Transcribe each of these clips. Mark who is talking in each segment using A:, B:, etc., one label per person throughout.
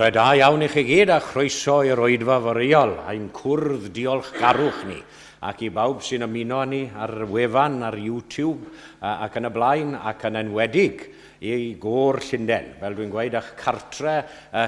A: Bore da iawn i chi gyd a chroeso i'r oedfa foreol, a'n cwrdd diolchgarwch ni, ac i bawb sy'n ymuno ni ar wefan, ar YouTube, ac yn y blaen, ac yn enwedig i Gôr Llundain, fel dwi'n gweud, a'ch cartre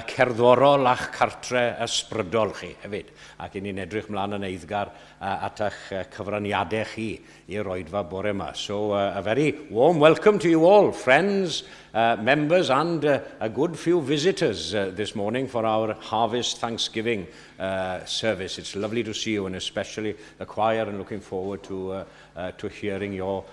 A: cerddorol a'ch cartre ysbrydol chi hefyd. Ac i ni'n edrych mlaen yn eiddgar at eich cyfraniadau chi i'r oedfa bore yma. So a very warm welcome to you all, friends, members and a good few visitors this morning for our Harvest Thanksgiving service. It's lovely to see you, and especially the choir, and looking forward to hearing your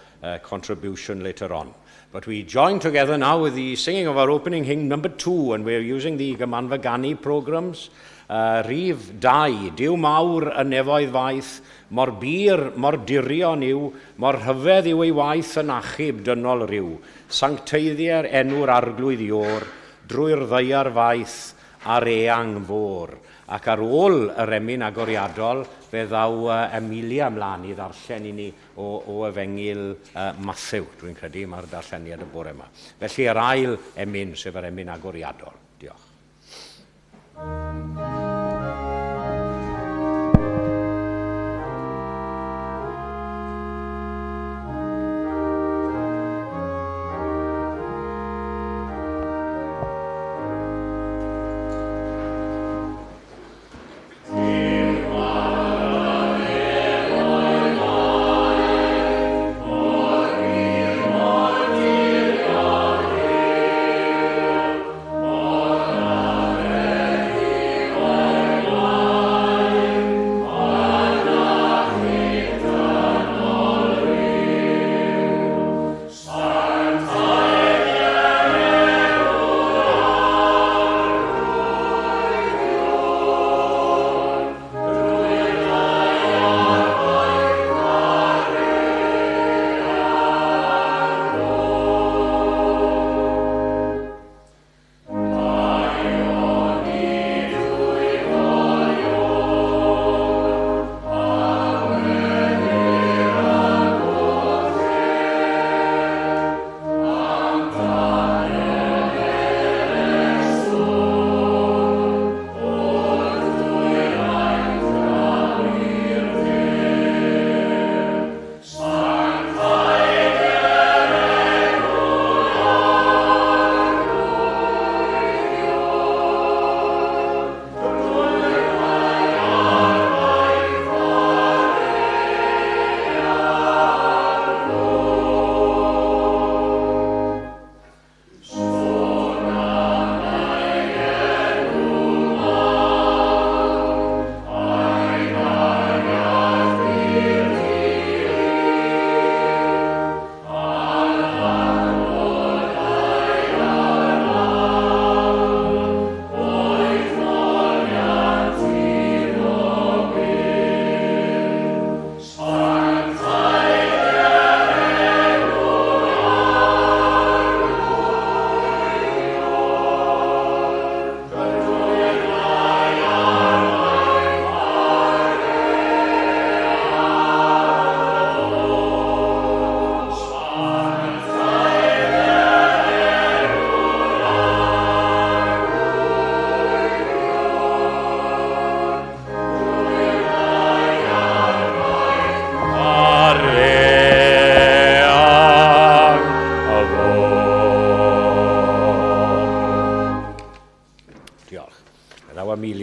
A: contribution later on. But we join together now with the singing of our opening hymn number 2, and we're using the Gymanfagani programs. Rhif 2, Duw mawr y nefoedd faith, mor bir, mor dirion yw, mor hyfedd yw ei waith yn achub dynol ryw, sancteiddiau'r enw'r arglwydd ior, drwy'r ddeiar faith a'r eang fôr. Ac ar ôl yr emyn agoriadol, fe ddaw Emilia ymlaen i ddarllen i ni o Efengil Matthew. Dwi'n credu mae'r darlleniad y bore yma. Felly yr ail emyn, sef yr emyn agoriadol. Diolch.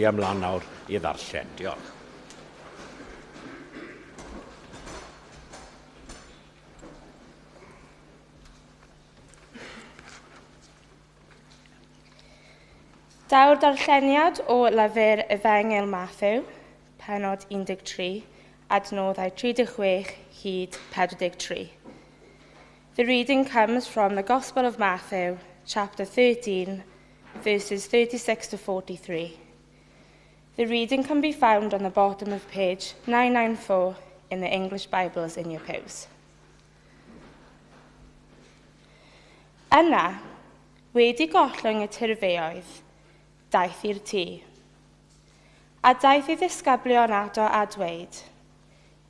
A: Ymlaen nawr i ddarllen. Diolch.
B: Daw'r darlleniad o lyfr Efengil Matthew, pennod 13, adnoddau 36 hyd 43. The reading comes from the Gospel of Matthew, chapter 13, verses 36 to 43. The reading can be found on the bottom of page 994 in the English Bibles in your pews. Yna, wedi gollwng y tirfeoedd, daeth i'r tŷ. A daeth i ddisgyblion ato a dweud,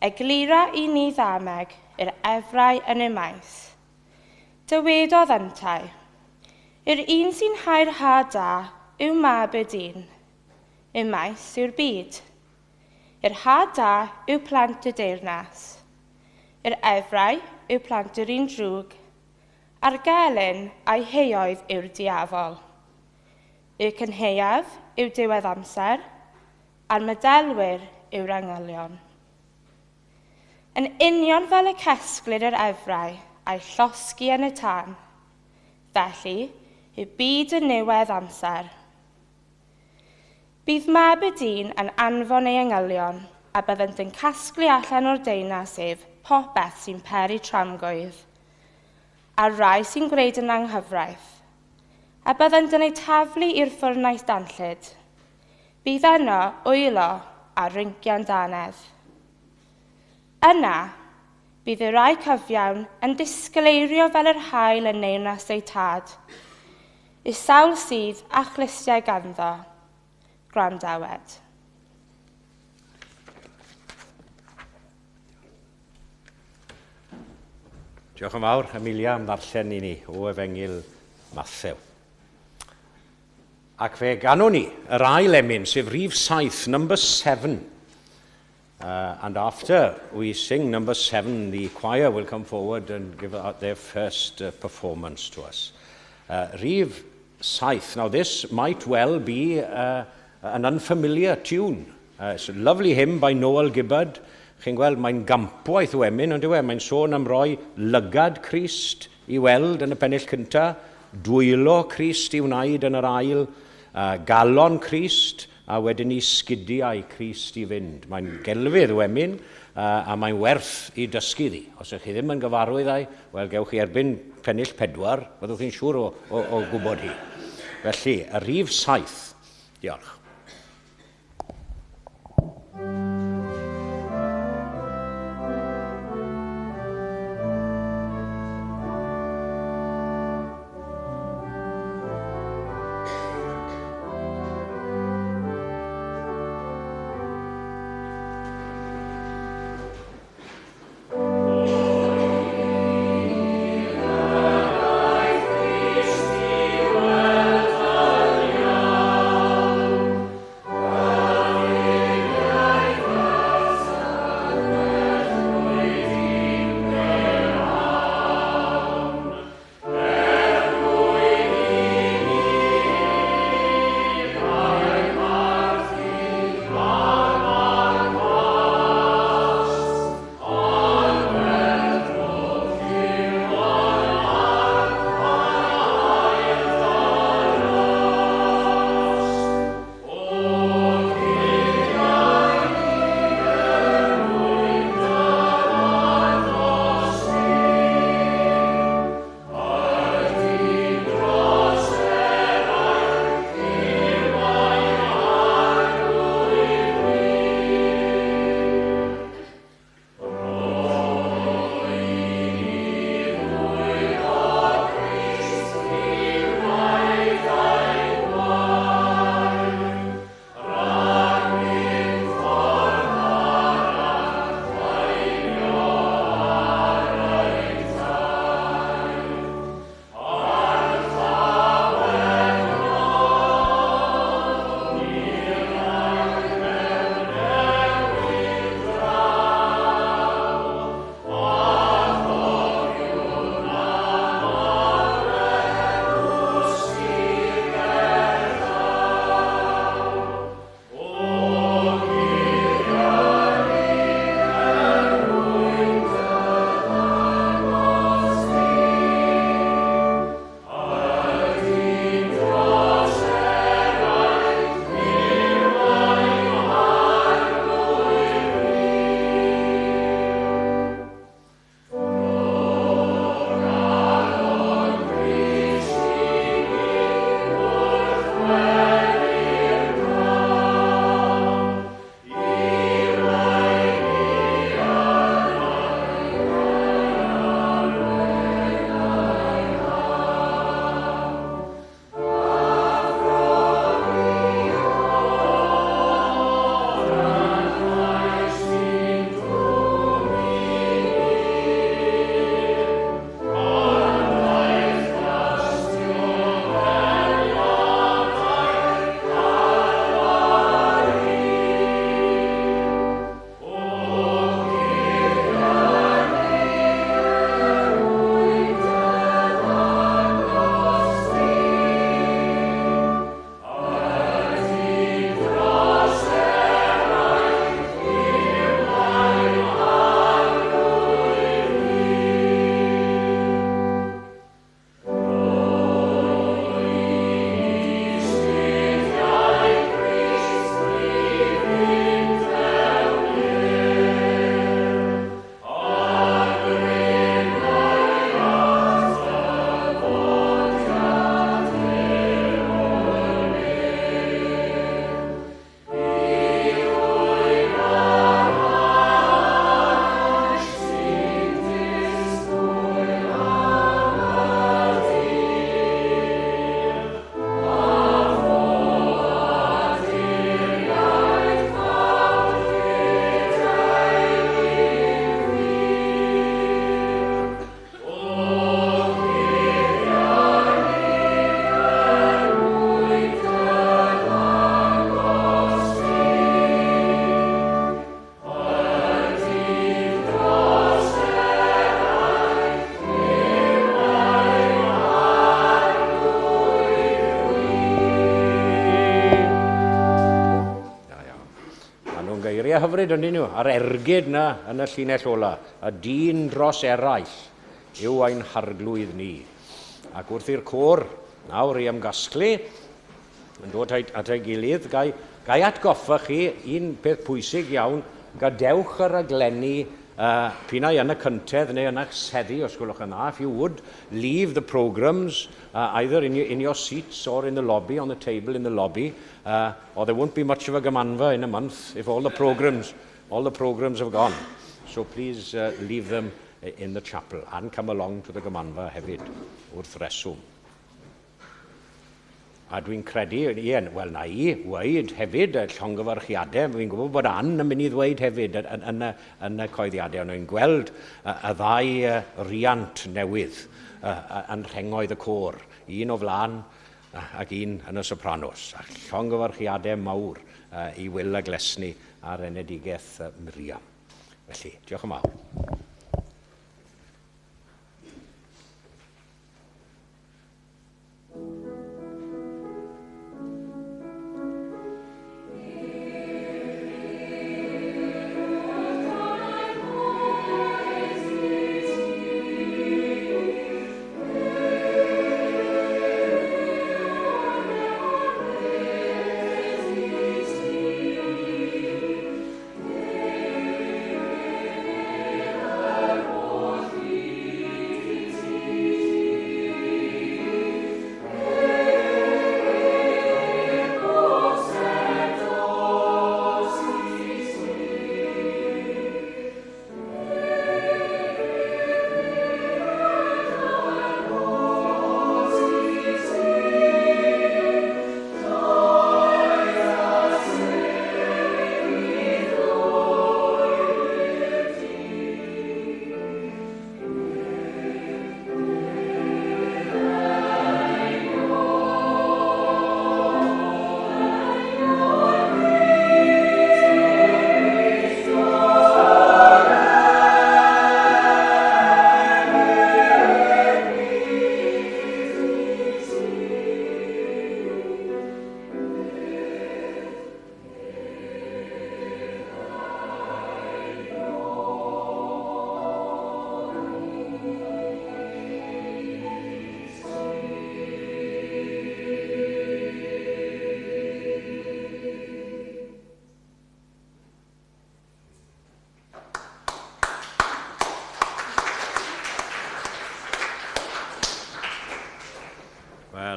B: Eglura i ni ddameg yr efrau yn y maes. Dywedodd yntau, yr un sy'n hau'r ha da yw mab y dyn, y maes yw'r byd. Yr had da yw plant y deyrnas, yr efrau yw plant yr un drwg, a'r gelyn a'i heoedd yw'r diafol. Y cynheuaf yw diwedd amser, a'r medelwyr yw'r angylion. Yn union fel y cesglyd yr efrau a'i llosgi yn y tân, felly yw byd y niwedd amser. Bydd mab y dyn yn anfon ei angylion, a byddent yn casglu allan o'r deunas ef popeth sy'n peri tramgwydd, a rai sy'n gwneud yn anghyfraith, a byddent yn ei taflu i'r ffwrnais danllyd. Bydd yno wylo a ryncian danedd. Yna, bydd y rai cyfiawn yn disgleirio fel yr haul yn neunas ei tad. Y sawl sydd a chlystiau ganddo, gwrandawed.
A: Diolch yn fawr, Emilia, am ddarllen i ni o Efengil Mathew. Ac fe ganwn ni yr ail emyn, sef rhif 7, number 7. And after we sing number 7, the choir will come forward and give out their first performance to us. Rhif 7. Now this might well be an unfamiliar tune. It's a lovely hymn by Noel Gibbard. Chi'n gweld, mae'n gampwaith o emyn, ond yw e, mae'n sôn am roi lygad Crist i weld yn y pennill cyntaf, dwylo Crist i wneud yn yr ail, galon Crist, a wedyn ni sgidiau Crist i fynd. Mae'n gelfydd o emyn, a mae'n werth i dysgu ddi. Os ydych chi ddim yn gyfarwydd ai, wel, gewch chi erbyn pennill 4, byddwch chi'n siŵr o gwybod hi. Felly, y rhif 7. Diolch. hyfryd yn nhw, a'r ergyd na yn y llinell ola, y dyn dros eraill, yw ein harglwydd ni. Ac wrth i'r côr nawr i ymgasglu, yn dod at ei gilydd, gai atgoffa chi un peth pwysig iawn, gadewch yr aglenni Pinai yn y cyntedd neu yn eich seddi, os gwelwch yn dda. If you would, leave the programs either in your seats or in the lobby, on the table in the lobby, or there won't be much of a gymanfa in a month if all the programs have gone. So please leave them in the chapel and come along to the gymanfa hefyd, wrth reswm. A dwi'n credu, wel na i weid hefyd y llongyfarchiadau, fi'n gwybod bod Ann yn mynd i ddweud hefyd yn y coeddiadau, ond dwi'n gweld y ddau riant newydd yn rhengoedd y côr, un o flan ac un yn y sopranos. A llongyfarchiadau mawr i Wil a Glesni a'r enedigaeth Miriam. Felly, diolch yn fawr.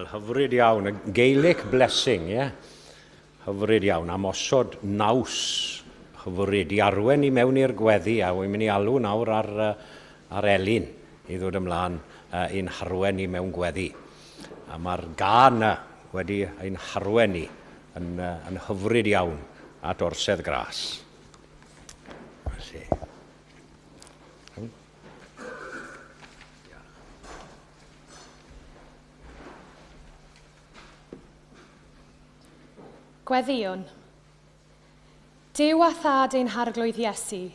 A: Hyfryd iawn, y Gaelic blessing, hyfryd iawn, am osod naws hyfryd i arwen i mewn i'r gweddi, a wy'n mynd i alw nawr ar Elin i ddod ymlaen i'n harwen i mewn gweddi. A mae'r gân wedi ein harwen i yn hyfryd iawn at orsedd gras. Felly.
C: Gweddiwn. Duw a thad ein harglwydd Iesu.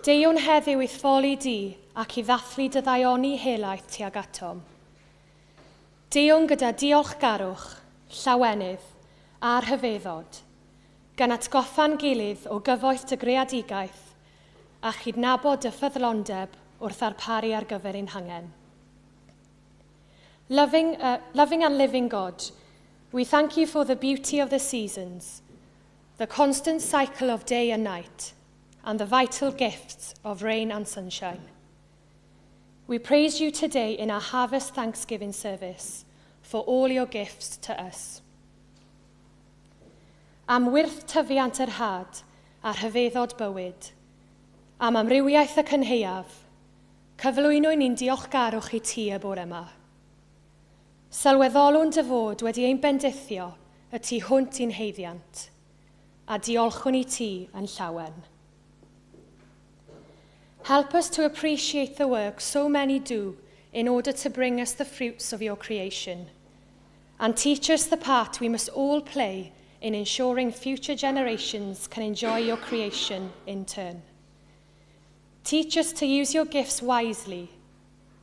C: Deiwn heddiw i thfoli di ac i ddathlu dy ddaioni helaeth tuag atom. Deiwn gyda diolchgarwch, llawenydd a'r hyfeddod, gan atgoffa'n gilydd o gyfoeth dy greadigaeth a chydnabod dy ffyddlondeb wrth arparu ar gyfer ein hangen. Loving and living God, we thank you for the beauty of the seasons, the constant cycle of day and night, and the vital gifts of rain and sunshine. We praise you today in our Harvest Thanksgiving service for all your gifts to us. Am wyrth tyfiant yr had a'r hyfeddod bywyd, am amrywiaeth y cynheuaf, cyflwynwn ni'n diolchgarwch i ti y bore yma. Sylweddolwn dy fod wedi ein bendithio y tu hwnt i'n heiddiant, a diolchwn i ti yn llawen. Help us to appreciate the work so many do in order to bring us the fruits of your creation, and teach us the part we must all play in ensuring future generations can enjoy your creation in turn. Teach us to use your gifts wisely,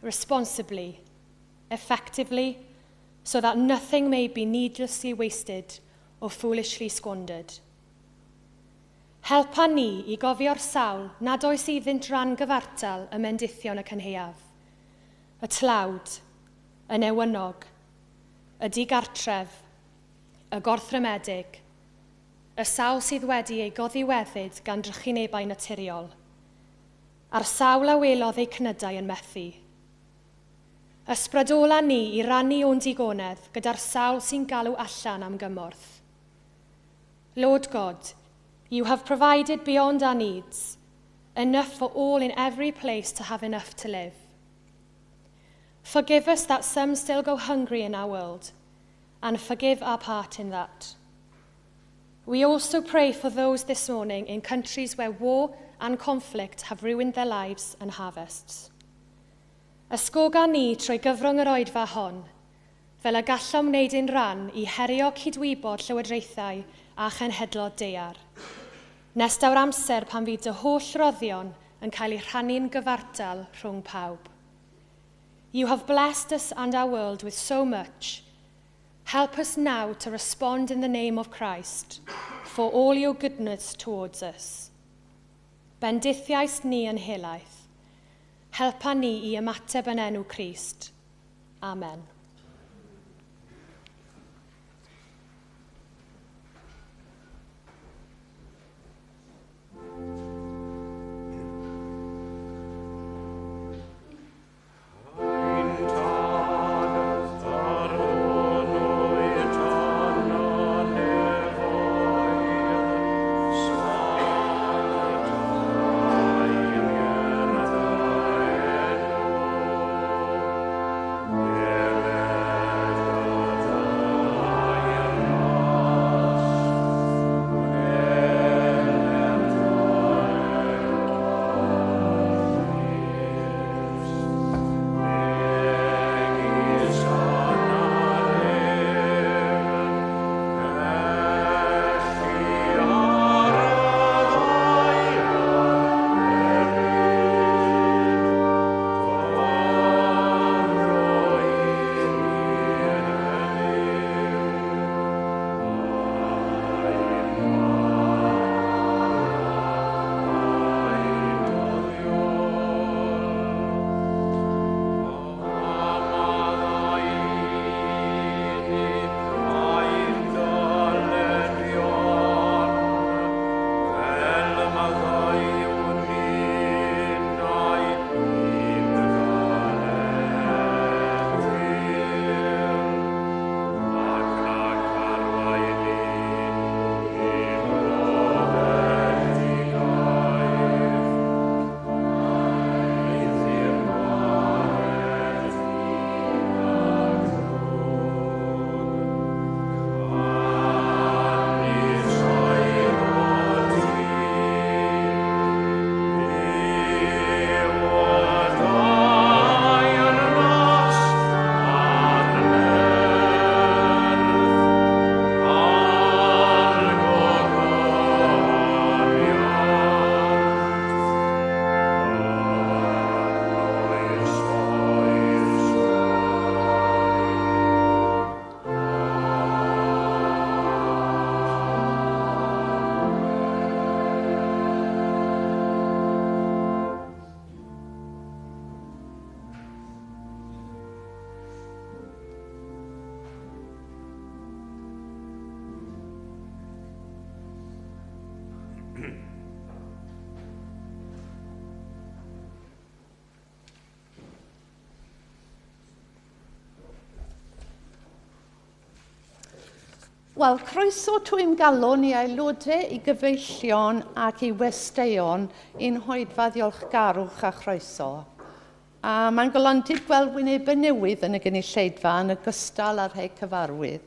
C: responsibly, effectively, so that nothing may be needlessly wasted or foolishly squandered. Helpa ni i gofio'r sawl nad oes iddynt ran gyfartal y mendithion y cynheuaf. Y tlawd, y newynog, y digartref, y gorthrymedig, y sawl sydd wedi ei goddiweddyd gan drychinebau naturiol, a'r sawl a welodd ei cnydau yn methu. Ysbrydola ni i rannu o'n digonedd gyda'r sawl sy'n galw allan am gymorth. Lord God, you have provided beyond our needs, enough for all in every place to have enough to live. Forgive us that some still go hungry in our world, and forgive our part in that. We also pray for those this morning in countries where war and conflict have ruined their lives and harvests. Ysgoga ni trwy gyfrwng yr oedfa hon, fel y gallom wneud un ran i herio cydwybod llywodraethau a chenhedlodd daear. Nes daw'r amser pan fydd dy holl roddion yn cael eu rhannu'n gyfartal rhwng pawb. You have blessed us and our world with so much. Help us now to respond in the name of Christ for all your goodness towards us. Bendithiais ni yn helaeth. Helpa ni i ymateb yn enw Crist. Amen.
D: Wel, croeso trwy'n galon i aelodau i gyfeillion ac i westeion i'n hoedfa ddiolchgarwch a chroeso. A mae'n golondid gweld wynebau newydd yn y gynulleidfa yn ogystal â'r rhai cyfarwydd.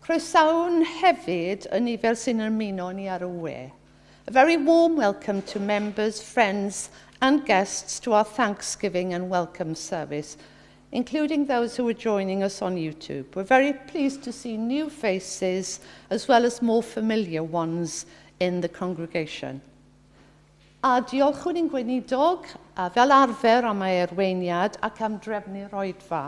D: Croesawn hefyd y nifer sy'n ymuno ni ar y we. A very warm welcome to members, friends and guests to our Thanksgiving and welcome service, including those who are joining us on YouTube. We're very pleased to see new faces as well as more familiar ones in the congregation. A diolchwn i'n gweinidog a fel arfer am ei arweiniad ac am drefnu'r oedfa.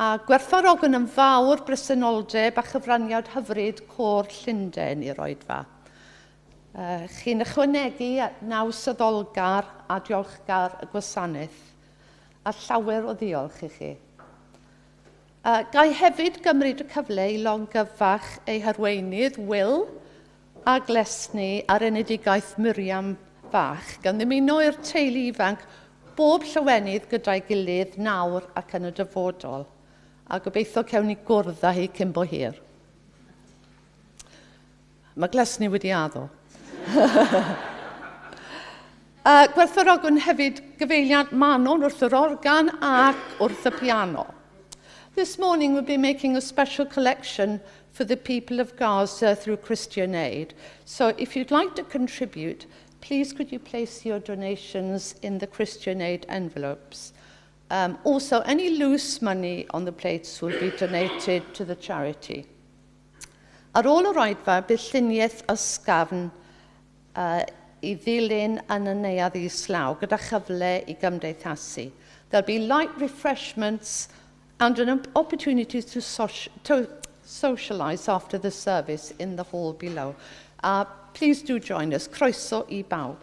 D: A gwerthfawrogon yn fawr bresenoldeb a chyfraniad hyfryd côr Llundain i'r oedfa. Chi'n ychwanegu naws y ddolgar a diolchgar y gwasanaeth, a llawer o ddiolch i chi. Gai hefyd gymryd y cyfle i longyfach ei harweinydd Will a glesni ar enedigaeth Miriam fach, gan ddymuno i'r teulu ifanc bob llawenydd gyda'i gilydd nawr ac yn y dyfodol, a gobeithio cewn ni gwrdd â hi cyn bo hir. Mae glesni wedi addo. Gwerthfawrogon hefyd gyfeiliad Manon wrth yr organ ac wrth y piano. This morning we'll be making a special collection for the people of Gaza through Christian Aid. So if you'd like to contribute, please could you place your donations in the Christian Aid envelopes. Also, any loose money on the plates will be donated to the charity. Ar ôl yr oedfa, bydd lluniaeth ysgafn i ddilyn yn y neuadd islaw gyda chyfle i gymdeithasu. There'll be light refreshments and an opportunity to socialise after the service in the hall below. Please do join us. Croeso I bawb.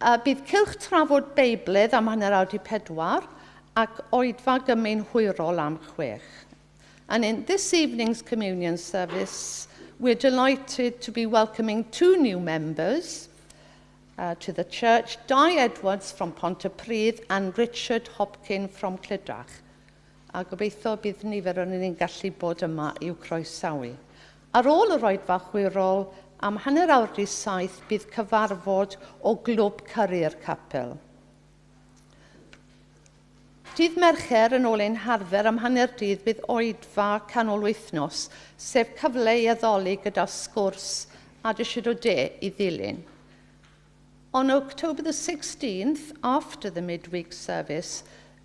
D: Bydd cylch trafod Beibledd am 4:40 ac oedfa gymeinhwyrol am 6. And in this evening's communion service, we're delighted to be welcoming 2 new members to the church, Di Edwards from Pontypridd and Richard Hopkin from Clydach. A gobeithio bydd nifer o'n ni'n gallu bod yma i'w croesawu. Ar ôl yr oedfa chwirol, am 6:30 bydd cyfarfod o glwb Cyrru'r Capel. Dydd Mercher yn ôl ein harfer am 6:30 bydd oedfa canol wythnos, sef cyfle i addoli gyda sgwrs a dysiad o de I ddilyn. On October the 16th, after the midweek service,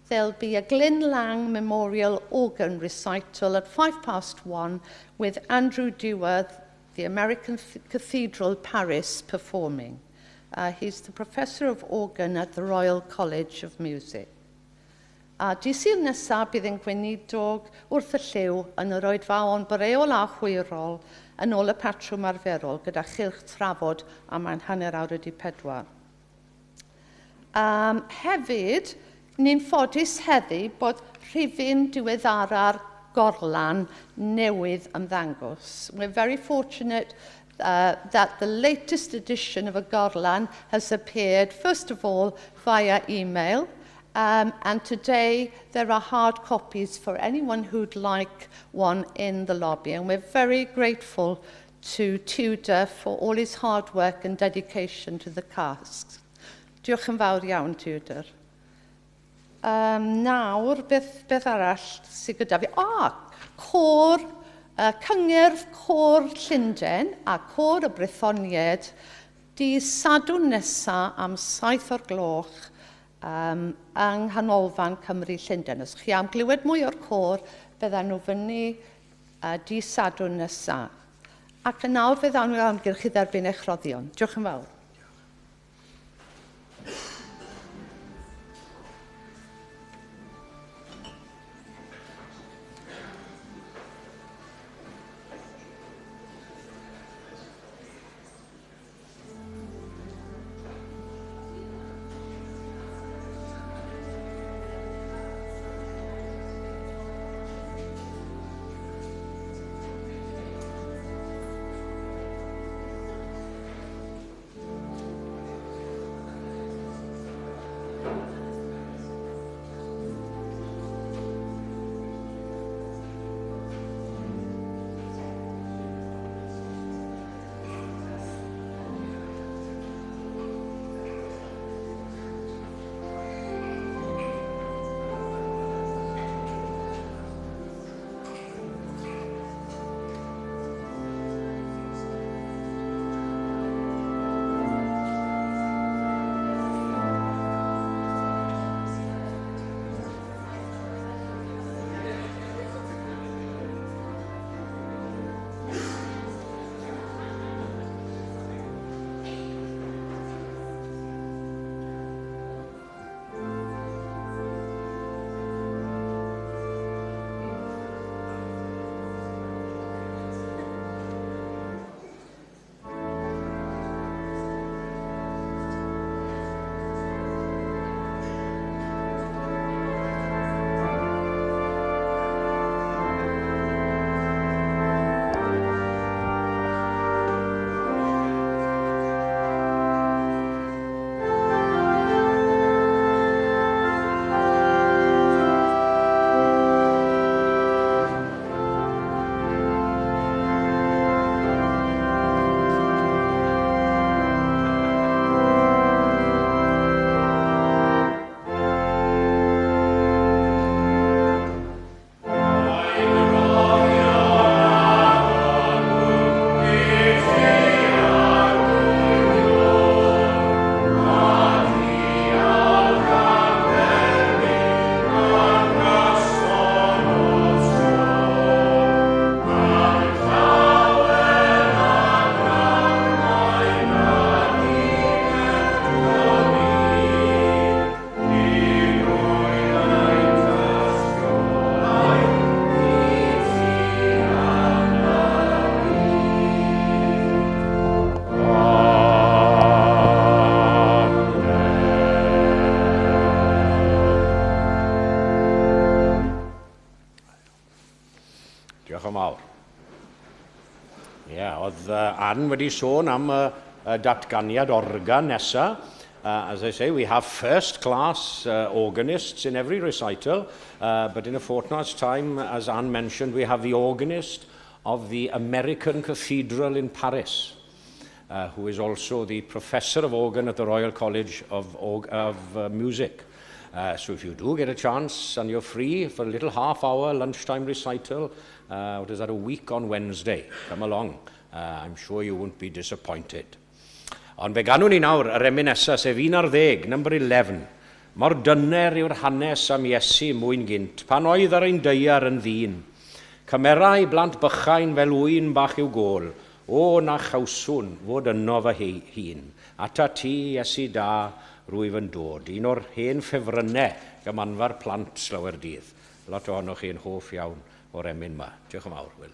D: there'll be a Glyn Lang Memorial Organ Recital at 1:05 with Andrew Dewar, the American Cathedral Paris, performing. He's the Professor of Organ at the Royal College of Music. Dydd Sul nesaf bydd yn gweinidog wrth y lliw yn yr oedfaon boreol a chwirol yn ôl y patrwm arferol gyda chylch trafod am 4:40. Hefyd, ni'n ffodus heddi bod rhifin diweddara'r gorlan newydd ymddangos. We're very fortunate that the latest edition of a gorlan has appeared, first of all, via email, and today there are hard copies for anyone who'd like one in the lobby. And we're very grateful to Tudor for all his hard work and dedication to the cast. Diolch yn fawr iawn, Tudor. Nawr, beth arall sydd gyda fi? Cor, cyngerdd cor Llundain a cor y Brythoniaid dydd Sadwrn nesaf am 7 o'r gloch yng nghanolfan Cymru Llundain. Os chi am glywed mwy o'r cor, byddan nhw fyny dydd Sadwrn nesaf. Ac yn nawr fyddan nhw amgylch I dderbyn eich rhoddion. Diolch yn fawr.
A: Anne wedi sôn am y datganiad organ nesa. As I say, we have first-class organists in every recital, but in a fortnight's time, as Anne mentioned, we have the organist of the American Cathedral in Paris, who is also the professor of organ at the Royal College of Music. So if you do get a chance and you're free for a little half-hour lunchtime recital, what is that, a week on Wednesday, come along. I'm sure you won't be disappointed. Ond fe ganwn ni nawr yr emyn nesaf, sef 11, number 11. Mor dyner yw'r hanes am Iesu mwyn gynt, pan oedd ar ein deiar yn ddyn. Cymerau blant bychain fel wyn bach i'w gôl, o na chawswn fod yno fy hun. Ata ti, Iesu da, rwyf yn dod. Un o'r hen ffefrynnau gymanfa'r plant slawer dydd. Lot ohonoch chi'n hoff iawn o'r emyn yma. Diolch yn fawr, Wil.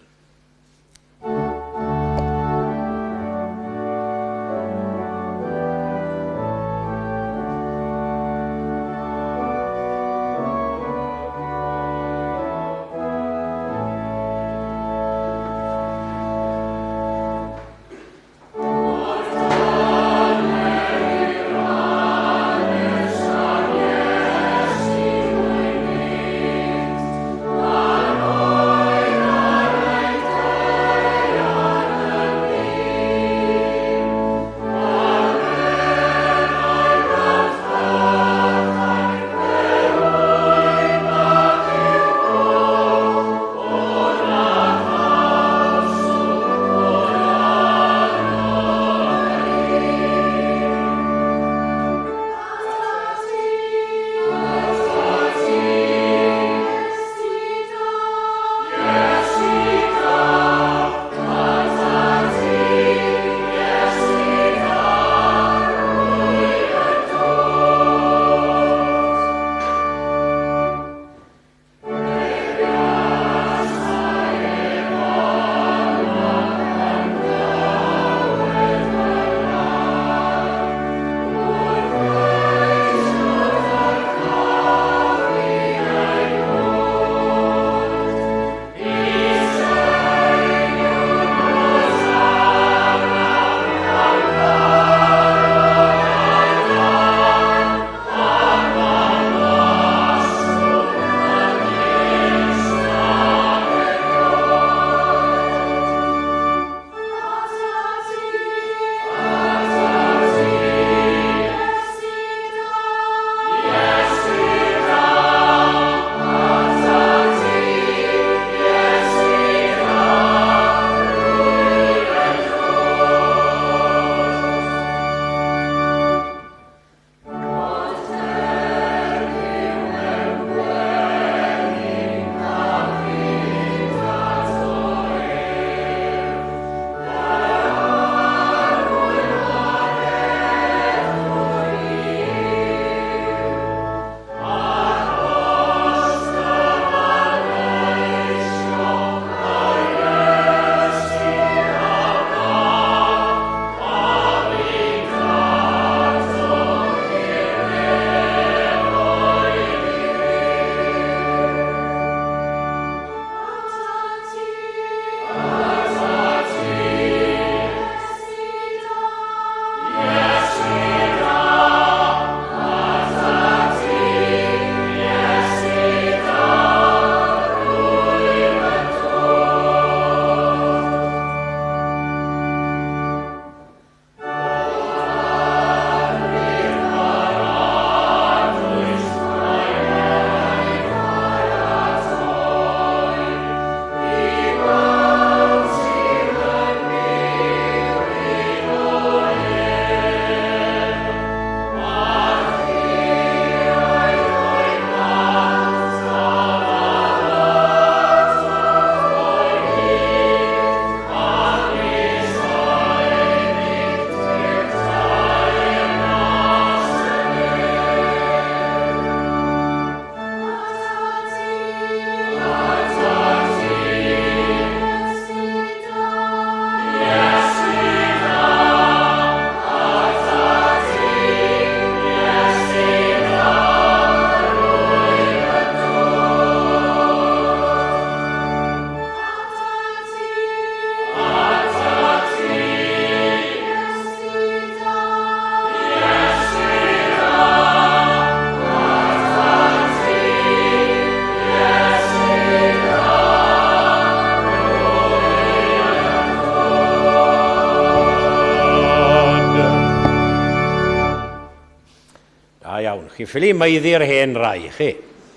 A: Da iawn. Chi ffili meiddi'r hen rai, chi?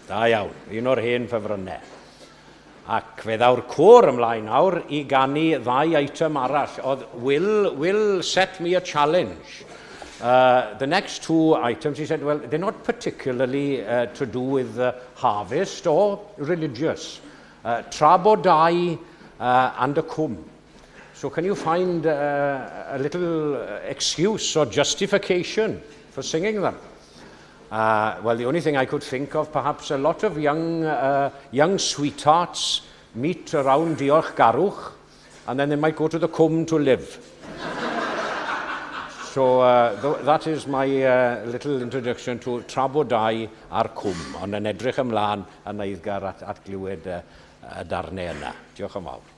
A: Da iawn. Un o'r hen ffefrynnau. Ac fe ddaw'r cwr ymlaen nawr I gannu ddau item arall. Oedd Will set me a challenge. The next two items, he said, well, they're not particularly to do with harvest or religious. Trabodau and a cwm. So can you find a little excuse or justification for singing them? Well, the only thing I could think of, perhaps a lot of young sweethearts meet around Diolchgarwch, and then they might go to the cwm to live. So that is my little introduction to Trabodau a'r cwm, ond yn edrych ymlaen yn eiddgar at glywed y darnau yna. Diolch yn fawr.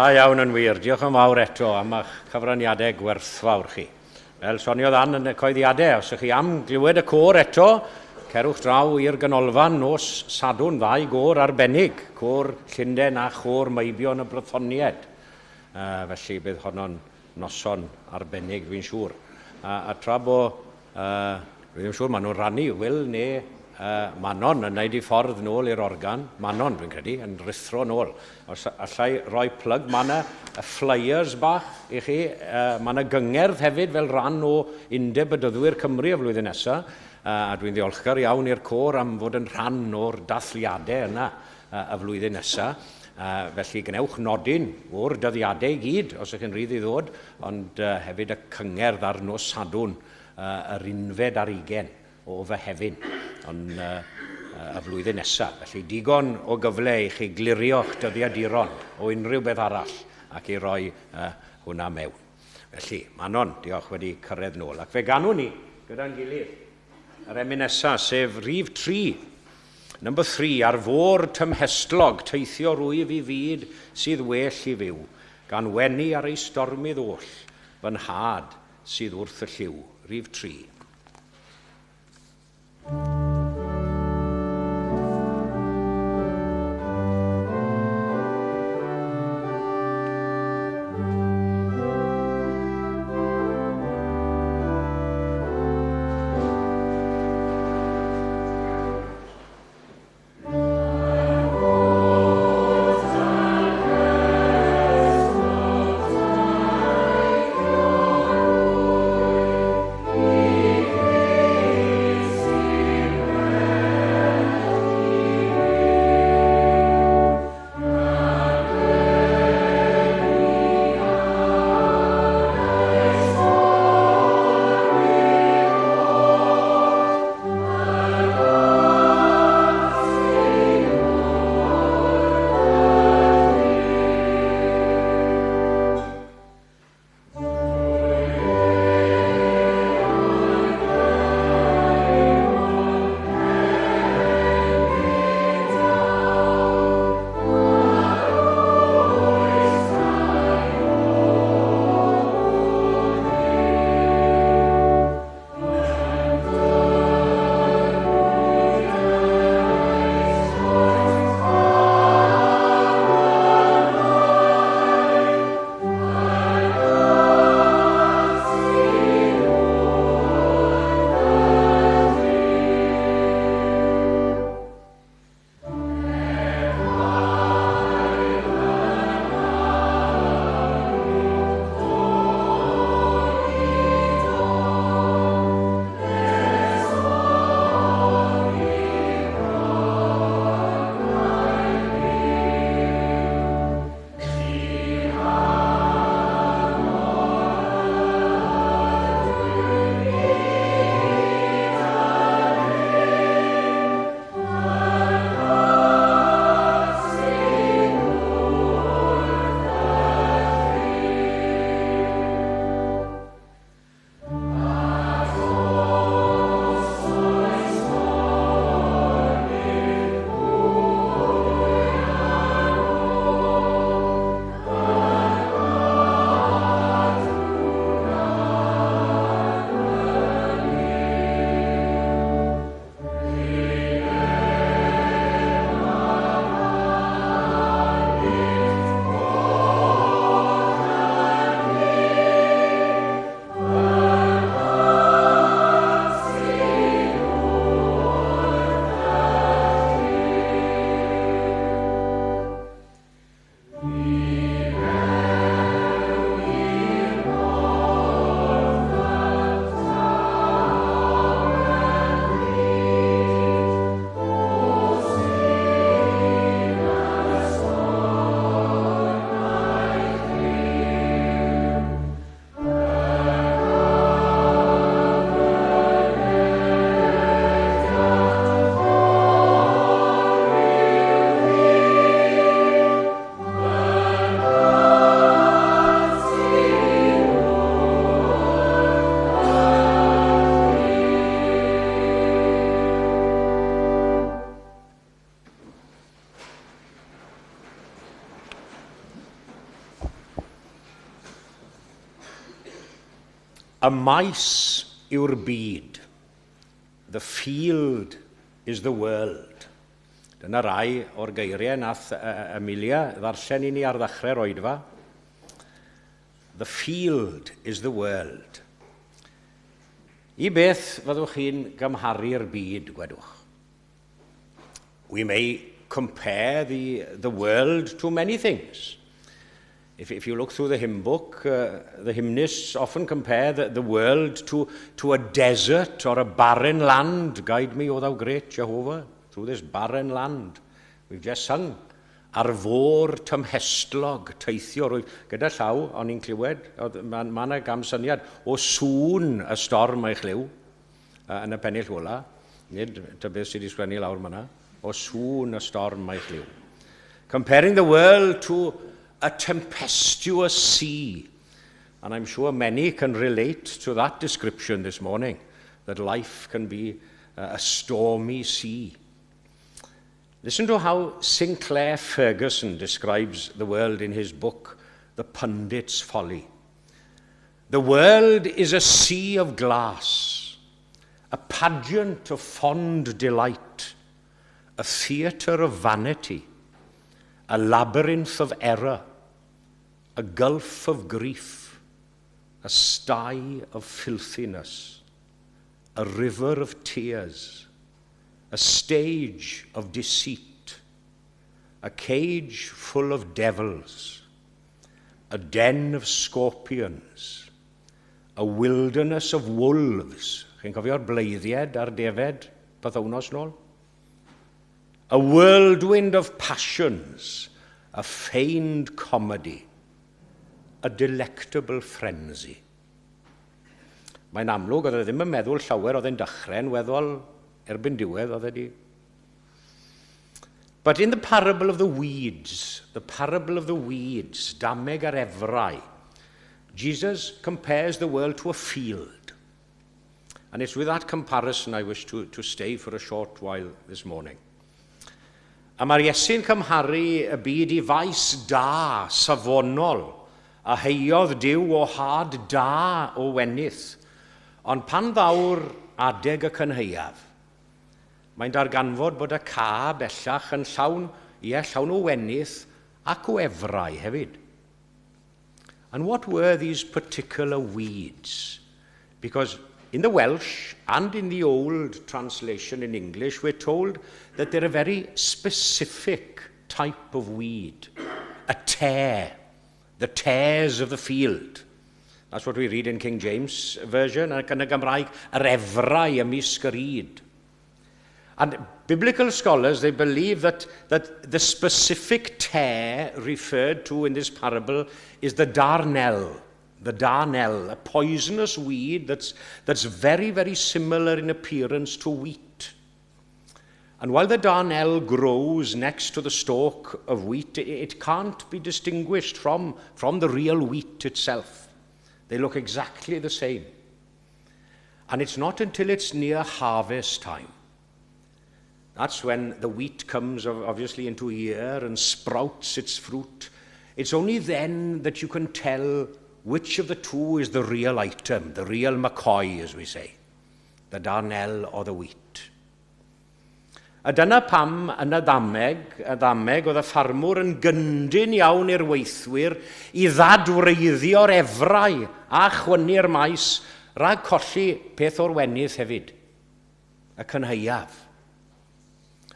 A: Da iawn yn wir. Diolch yn fawr eto am eich cyfraniadau gwerthfawr chi. Fel soniodd Ann yn y coeddiadau, os ych chi am glywed y côr eto, cerwch draw i'r ganolfan nos Sadwrn, ddau gôr arbennig, côr Llundain a chôr Meibion y Brythoniaid. Felly bydd honno'n noson arbennig, fi'n siŵr. A tra bo, fi'n siŵr maen nhw'n rannu Will neu Manon yn neud I ffordd nôl i'r organ. Manon, fi'n credu, yn rithro nôl. Os allai roi plug, mae yna flyers bach I chi. Mae yna gyngerdd hefyd fel rhan o Undeb Bydyddwyr Cymru y flwyddyn nesaf. A dwi'n ddiolchgar iawn i'r côr am fod yn rhan o'r dathliadau yna y flwyddyn nesaf. Felly gwnewch nodyn o'r dyddiadau I gyd, os ych chi'n rhydd I ddod, ond hefyd y cyngerdd ar nos Sadwrn, yr 11 o Fehefin, ond y flwyddyn nesaf. Felly digon o gyfle I chi glirio'ch dyddiaduron o unrhyw beth arall ac I roi hwnna mewn. Felly, Manon, diolch wedi cyrraedd nôl. Ac fe ganwn ni, gyda'n gilydd, yr emyn nesaf, sef rhif 3. Number 3, ar fôr tymhestlog, teithio rwyf I fyd sydd well I fyw, gan wenu ar ei stormydd oll, fy nhad sydd wrth y lliw. Rhif 3.
E: Addoliad.
A: Y maes yw'r byd. The field is the world. Dyna rai o'r geiriau nath Amelia ddarllen i ni ar ddechrau'r oedfa. The field is the world. I beth fyddwch chi'n gymharu'r byd, gwedwch? We may compare the world to many things. If you look through the hymn book, the hymnists often compare the world to a desert or a barren land. Guide me, O thou great Jehovah, through this barren land. We've just sung, ar fôr tymhestlog, teithio, gyda llaw, o'n i'n clywed, mae yna gamsyniad o sŵn y storm eich liw, yn y pennill ola, nid ta beth sydd wedi sgwennu lawr yma, o sŵn y storm eich liw. Comparing the world to a tempestuous sea. And I'm sure many can relate to that description this morning, that life can be a stormy sea. Listen to how Sinclair Ferguson describes the world in his book, The Pundit's Folly. The world is a sea of glass, a pageant of fond delight, a theatre of vanity, a labyrinth of error, a gulf of grief, a sty of filthiness, a river of tears, a stage of deceit, a cage full of devils, a den of scorpions, a wilderness of wolves. Chi'n cofio'r bleiddied ar defed bythownos nôl? A whirlwind of passions, a feigned comedy, a delectable frenzy. Mae'n amlwg oedd e ddim yn meddwl llawer oedd e'n dechrau'n weddol erbyn diwedd oedd e di. But in the parable of the weeds, dameg ar efrau, Jesus compares the world to a field. And it's with that comparison I wish to stay for a short while this morning. A mae'r Iesu'n cymharu y byd I faes da, safonol, a heiodd Duw o had da o wenydd. Ond pan ddawr adeg y cynheuaf, mae'n darganfod bod y ca bellach yn llawn o wenydd ac o efrau hefyd. And what were these particular weeds? Because in the Welsh and in the old translation in English, we're told that they're a very specific type of weed, a tare, the tares of the field. That's what we read in King James Version, ac yn y Gymraeg, yr efrau ymysg yr yd. And biblical scholars, they believe that the specific tare referred to in this parable is the darnel, a poisonous weed that's very, very similar in appearance to wheat. And while the darnel grows next to the stalk of wheat, it can't be distinguished from the real wheat itself. They look exactly the same. And it's not until it's near harvest time. That's when the wheat comes obviously into ear and sprouts its fruit. It's only then that you can tell which of the two is the real item, the real McCoy, as we say, the darnel or the wheat. A dyna pam yn y ddameg oedd y ffarmwr yn gyndyn iawn i'r weithwyr I ddadwreiddio'r efrau a chwynnu'r maes rhag colli peth o'r wenydd hefyd, y cynheuaf.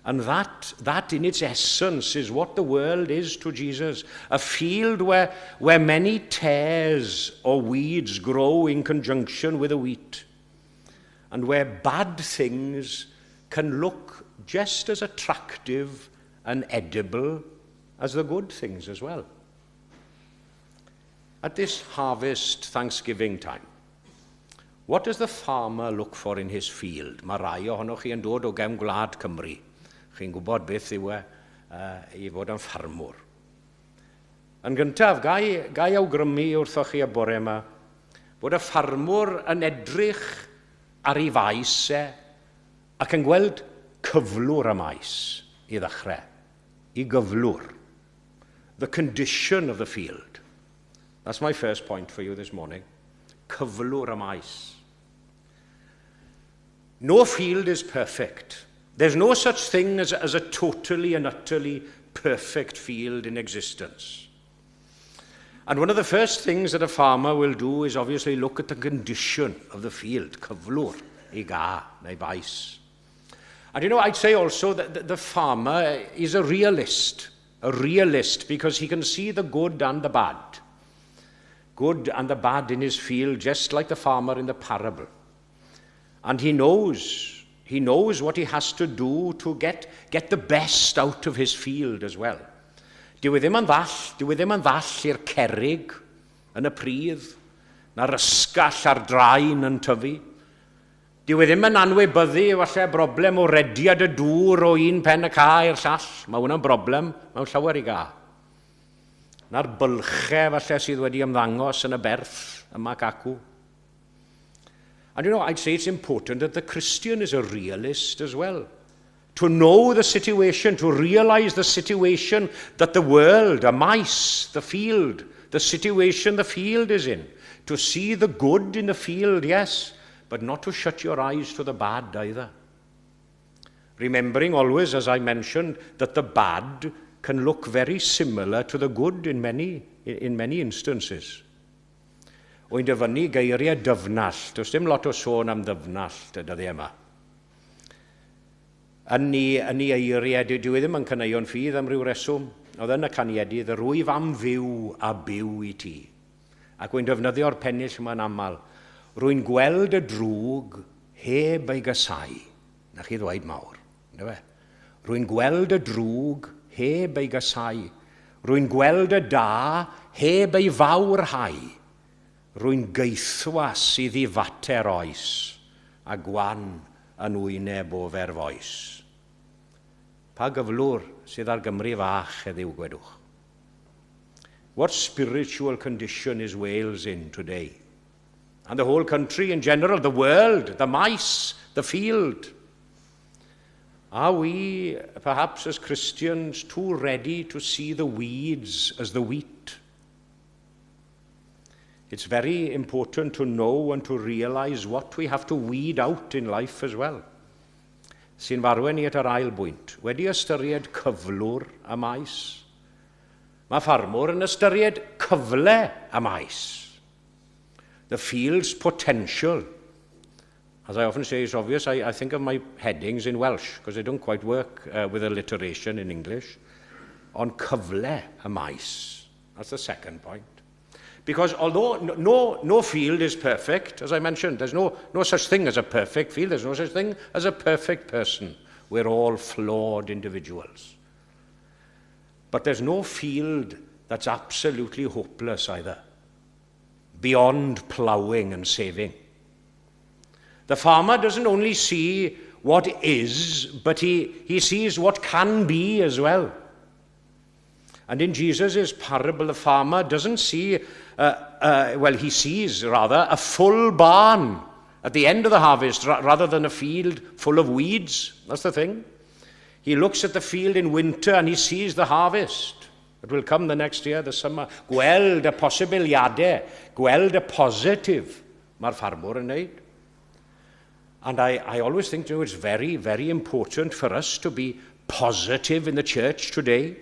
A: And that in its essence is what the world is to Jesus, a field where many tares or weeds grow in conjunction with the wheat, and where bad things can look just as attractive and edible as the good things as well. At this harvest Thanksgiving time, what does the farmer look for in his field? Mae rai ohonoch chi yn dod o gefn gwlad Cymru. Chi'n gwybod beth yw I fod yn ffarmwr. Yn gyntaf, gai awgrymu wrthoch chi y bore yma bod y ffarmwr yn edrych ar ei faes ac yn gweld cyflwr y maes I ddechrau, I gyflwr. The condition of the field. That's my first point for you this morning. cyflwr y maes. No field is perfect. There's no such thing as a totally and utterly perfect field in existence. And one of the first things that a farmer will do is obviously look at the condition of the field, cyflwr, I ga, neu baes. And I'd say also that the farmer is a realist because he can see the good and the bad. Good and the bad in his field, just like the farmer in the parable. And he knows what he has to do to get the best out of his field as well. Dyw e ddim yn ddall i'r cerrig yn y pridd, na'r ysgall a'r draen yn tyfu. Dyw e ddim yn anwybyddu falle broblem o rediad y dŵr o un pen y ca i'r llall. Mae hwnna'n broblem mewn llawer i ga. Na'r bylchau falle sydd wedi ymddangos yn y berth yma ac acw. And I'd say it's important that the Christian is a realist as well. To know the situation, to realize the situation that the world, a mice, the field, the situation the field is in. To see the good in the field, yes, but not to shut your eyes to the bad either. Remembering always, as I mentioned, that the bad can look very similar to the good in many instances. Wy'n dyfynnu geiriau dyfnall. Does dim lot o sôn am dyfnall y dyddiau yma. Yn ei eiriau, dyw e ddim yn caneuon ffydd am ryw reswm. Oedd yn y caniedydd, y rwyf am fyw a byw i ti. Ac wy'n defnyddio'r pennill yma'n aml. Rwy'n gweld y drwg heb ei gysau. Na chi ddweud mawr. Rwy'n gweld y drwg heb ei gysau. Rwy'n gweld y da heb ei fawrhau. Rwy'n geithwas i ddifater oes, a gwan yn wyneb o ferfoes. Pa gyflwr sydd ar Gymru fach heddiw gwedwch? What spiritual condition is Wales in today? And the whole country in general, the world, the mice, the field. Are we, perhaps as Christians, too ready to see the weeds as the wheat? It's very important to know and to realize what we have to weed out in life as well. Sy'n farwen ni at yr ail bwynt. Wedi ystyried cyflwr y maes. Mae ffarmwr yn ystyried cyfle y maes. The field's potential. As I often say, it's obvious, I think of my headings in Welsh, because they don't quite work with alliteration in English, on cyfle y maes. That's the second point. Because although no field is perfect, as I mentioned, there's no such thing as a perfect field, there's no such thing as a perfect person. We're all flawed individuals. But there's no field that's absolutely hopeless either, beyond ploughing and saving. The farmer doesn't only see what is, but he sees what can be as well. And in Jesus' parable, the farmer doesn't see, he sees rather a full barn at the end of the harvest rather than a field full of weeds. That's the thing. He looks at the field in winter and he sees the harvest. It will come the next year, the summer. Gweld y posibiliadau, gweld y positif mae'r ffarmwr yn neud. And I always think, it's very, very important for us to be positive in the church today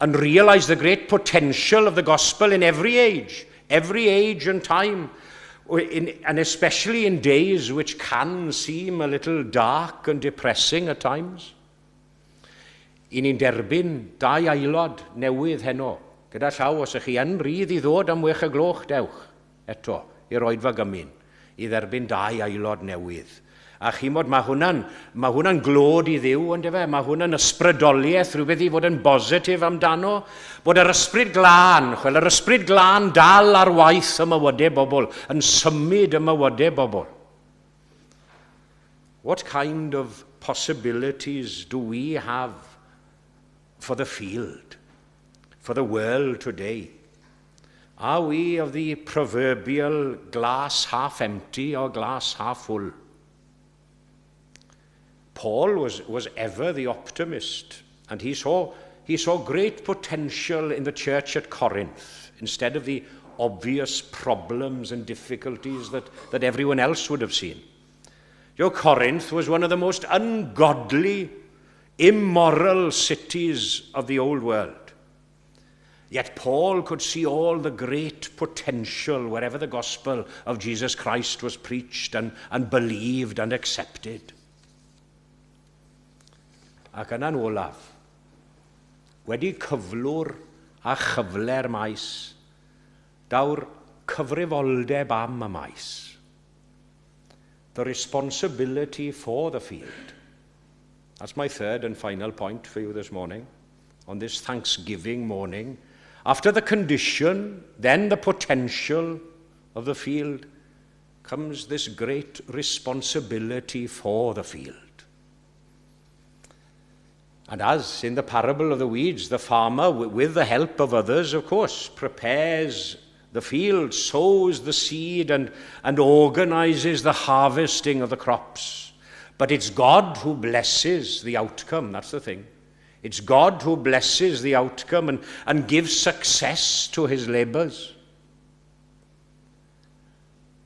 A: and realize the great potential of the gospel in every age and time, and especially in days which can seem a little dark and depressing at times. I ni'n derbyn 2 aelod newydd heno, gyda llaw os ych chi yn rydd I ddod am 6:00 dewch, eto, I roedfa gymyn, I dderbyn 2 aelod newydd. A chimod, mae hwnna'n glod I ddiw, ond efe, mae hwnna'n ysbrydoliaeth, rhywbeth I fod yn bositif amdano, bod yr ysbryd glân, yr ysbryd glân dal ar waith y mywydau bobl, yn symud y mywydau bobl. What kind of possibilities do we have for the field, for the world today? Are we of the proverbial glass half empty or glass half full? Paul was ever the optimist, and he saw great potential in the church at Corinth, instead of the obvious problems and difficulties that everyone else would have seen. Corinth was one of the most ungodly, immoral cities of the old world. Yet Paul could see all the great potential wherever the gospel of Jesus Christ was preached and believed and accepted. Ac yna'n olaf, wedi cyflwr a chyfler maes, daw'r cyfrifoldeb am y maes. The responsibility for the field. That's my third and final point for you this morning, on this Thanksgiving morning. After the condition, then the potential of the field, comes this great responsibility for the field. And as in the parable of the weeds, the farmer, with the help of others, of course, prepares the field, sows the seed, and organizes the harvesting of the crops. But it's God who blesses the outcome, that's the thing. It's God who blesses the outcome and gives success to his labours.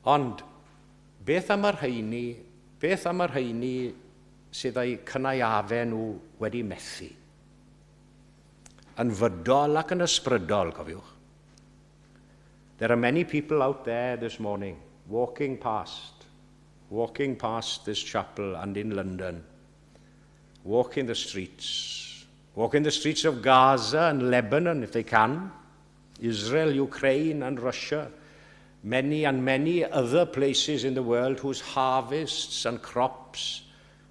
A: Ond, beth am yr rheini sydd ei cynaeafe nhw wedi methu? Yn fydol ac yn ysbrydol, cofiwch. There are many people out there this morning walking past this chapel and in London, walking the streets of Gaza and Lebanon if they can, Israel, Ukraine and Russia, many and many other places in the world whose harvests and crops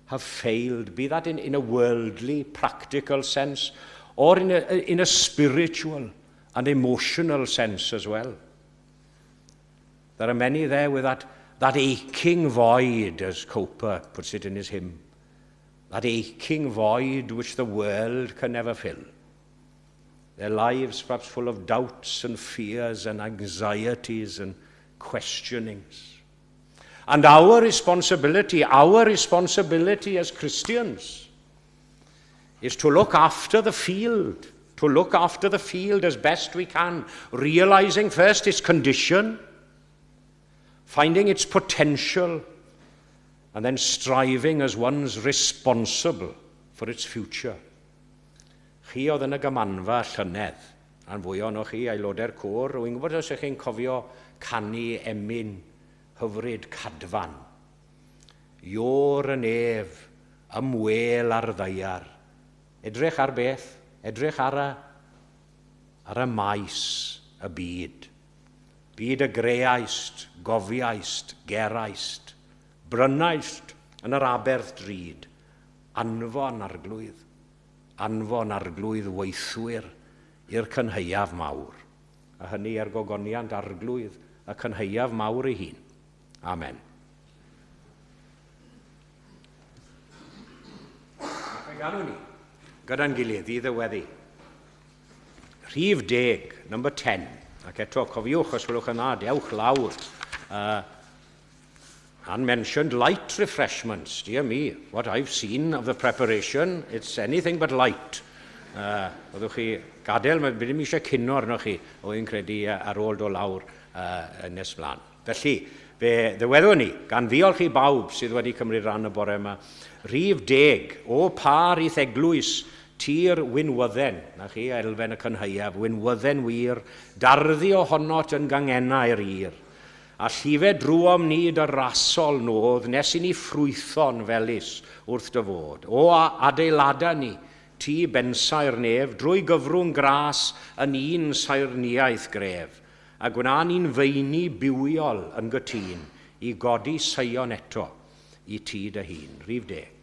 A: have failed, be that in a worldly, practical sense, or in a spiritual and emotional sense as well. There are many there with that aching void, as Cowper puts it in his hymn, that aching void which the world can never fill. Their lives perhaps full of doubts and fears and anxieties and questionings. And our responsibility as Christians is to look after the field, as best we can, realizing first its condition, finding its potential, and then striving as one's responsible for its future. Chi oedd yn y gymanfa llynedd, a'n fwy o'n chi aelodau'r côr, rwy'n gwybod os ych chi'n cofio canu emyn hyfryd cadfan. Io'r yn ef, ymwel ar ddeiar. Edrych ar beth? Edrych ar y maes y byd. Byd y greaist, gofiaist, geraist, brynaist yn yr aberth drud, anfon arglwydd weithwyr i'r cynheuaf mawr, a hynny er gogoniant arglwydd y cynheuaf mawr ei hun. Amen. Fe ganwn ni, gyda'n gilydd i ddyweddu. Rhif 10, number 10. Ac eto, cofiwch os gwelwch yna, dewch lawr. Unmentioned light refreshments. Dear me, what I've seen of the preparation, it's anything but light. Oeddwch chi gadael, byd ddim eisiau cynno arnoch chi, o i'n credu ar ôl do lawr nes blaen. Felly, fe ddiweddwn ni, gan ddiolch i bawb sydd wedi cymryd ran y bore yma, rhif 10, o par i'th Eglwys, tir Wynwydden, na chi elfen y cynheuaf, Wynwydden wir, darddi ohonot yn gangenau'r ir, a llife drwom ni dy rasol nodd, nes i ni ffrwython felys wrth dyfod. O adeilada ni, ti bensau'r nef, drwy gyfrwng gras yn un saerniaeth gref, a gwna ni'n feini bywiol yn gytun, i godi seion eto, i ti dy hun. Rhif 10.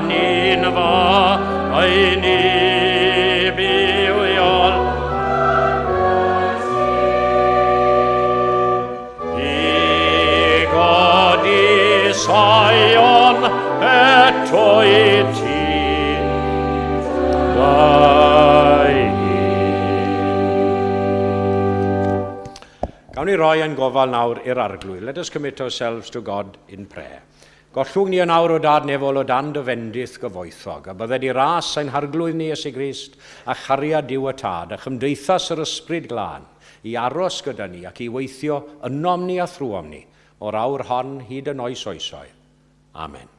A: ni'n fa ein i bywiol. I godi Sion eto i ti ddau. Gawn ni roi ein gofal nawr i'r arglwydd. Let us commit ourselves to God in prayer. Gollwng ni yn awr o dad nefol o dan dy fendith gyfoethog, a bydde di ras ein harglwydd ni Iesu Grist a chariad diw y tad, a chymdeithas yr ysbryd glân, i aros gyda ni ac i weithio ynom ni a thrwom ni, o'r awr hon hyd yn oes oesoedd. Amen.